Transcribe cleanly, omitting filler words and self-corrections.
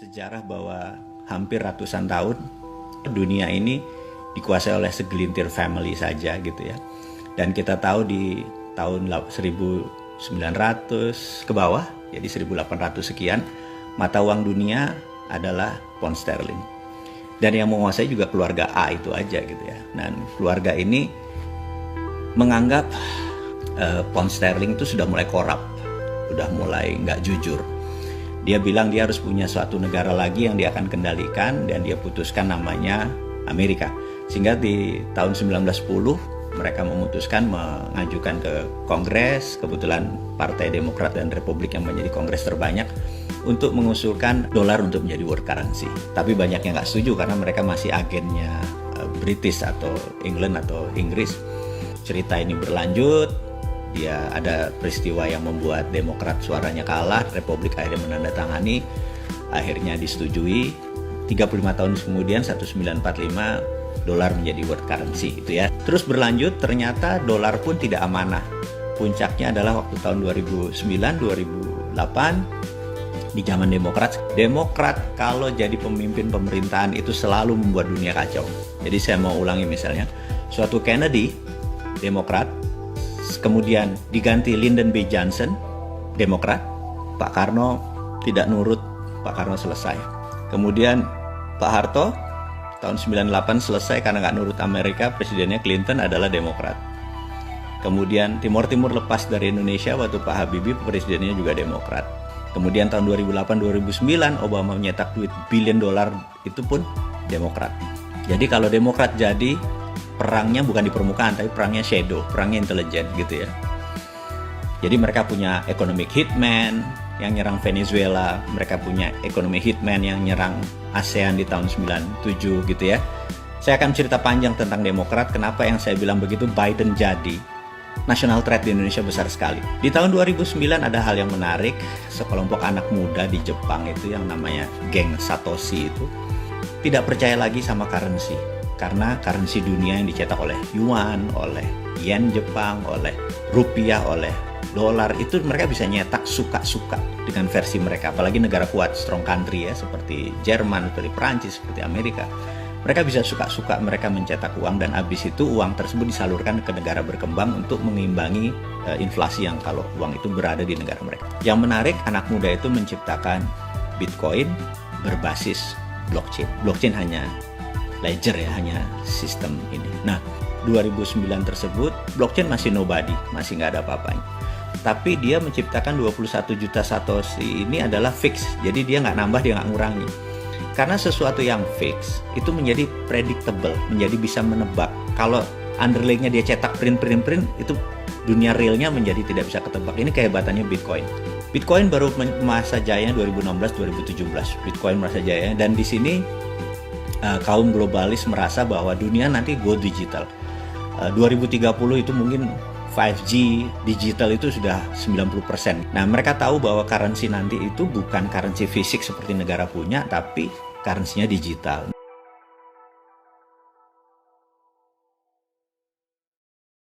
Sejarah bahwa hampir ratusan tahun dunia ini dikuasai oleh segelintir family saja gitu ya. Dan kita tahu di tahun 1900 ke bawah, jadi 1800 sekian, mata uang dunia adalah pound sterling. Dan yang menguasai juga keluarga A itu aja gitu ya. Dan keluarga ini menganggap pound sterling itu sudah mulai korup, sudah mulai nggak jujur. Dia bilang dia harus punya suatu negara lagi yang dia akan kendalikan, dan dia putuskan namanya Amerika. Sehingga di tahun 1910 mereka memutuskan mengajukan ke Kongres, kebetulan Partai Demokrat dan Republik yang menjadi Kongres terbanyak, untuk mengusulkan dolar untuk menjadi world currency. Tapi banyak yang nggak setuju karena mereka masih agennya British atau England atau Inggris. Cerita ini berlanjut. Dia ada peristiwa yang membuat Demokrat suaranya kalah, Republik akhirnya menandatangani, akhirnya disetujui. 35 tahun kemudian 1945 dolar menjadi world currency itu ya. Terus berlanjut, ternyata dolar pun tidak amanah. Puncaknya adalah waktu tahun 2009 2008 di zaman Demokrat. Demokrat kalau jadi pemimpin pemerintahan itu selalu membuat dunia kacau. Jadi saya mau ulangi, misalnya suatu Kennedy Demokrat, kemudian diganti Lyndon B. Johnson, Demokrat. Pak Karno tidak nurut, Pak Karno selesai. Kemudian Pak Harto tahun 98 selesai karena nggak nurut Amerika, presidennya Clinton adalah Demokrat. Kemudian Timur Timur lepas dari Indonesia waktu Pak Habibie, presidennya juga Demokrat. Kemudian tahun 2008-2009 Obama menyetak duit billion dolar, itu pun Demokrat. Jadi kalau Demokrat jadi, perangnya bukan di permukaan, tapi perangnya shadow, perangnya intelijen gitu ya. Jadi mereka punya economic hitman yang nyerang Venezuela, mereka punya economic hitman yang nyerang ASEAN di tahun 97 gitu ya. Saya akan cerita panjang tentang Demokrat, kenapa yang saya bilang begitu. Biden jadi, national threat di Indonesia besar sekali. Di tahun 2009 ada hal yang menarik, sekelompok anak muda di Jepang itu yang namanya geng Satoshi itu tidak percaya lagi sama currency. Karena currency dunia yang dicetak oleh yuan, oleh yen Jepang, oleh rupiah, oleh dolar, itu mereka bisa nyetak suka-suka dengan versi mereka. Apalagi negara kuat, strong country ya, seperti Jerman, seperti Perancis, seperti Amerika. Mereka bisa suka-suka mereka mencetak uang, dan habis itu uang tersebut disalurkan ke negara berkembang untuk mengimbangi inflasi yang kalau uang itu berada di negara mereka. Yang menarik, anak muda itu menciptakan Bitcoin berbasis blockchain. Blockchain hanya ledger ya, hanya sistem ini. Nah, 2009 tersebut blockchain masih nobody, masih nggak ada apa-apanya. Tapi dia menciptakan 21 juta Satoshi ini adalah fix. Jadi dia nggak nambah, dia nggak ngurangi. Karena sesuatu yang fix itu menjadi predictable, menjadi bisa menebak. Kalau underlying-nya dia cetak print, itu dunia realnya menjadi tidak bisa ketebak. Ini kehebatannya Bitcoin. Bitcoin baru masa jayanya 2016-2017. Bitcoin masa jayanya, dan di sini kaum globalis merasa bahwa dunia nanti go digital. 2030 itu mungkin 5G digital itu sudah 90%. Nah, mereka tahu bahwa currency nanti itu bukan currency fisik seperti negara punya, tapi currency-nya digital.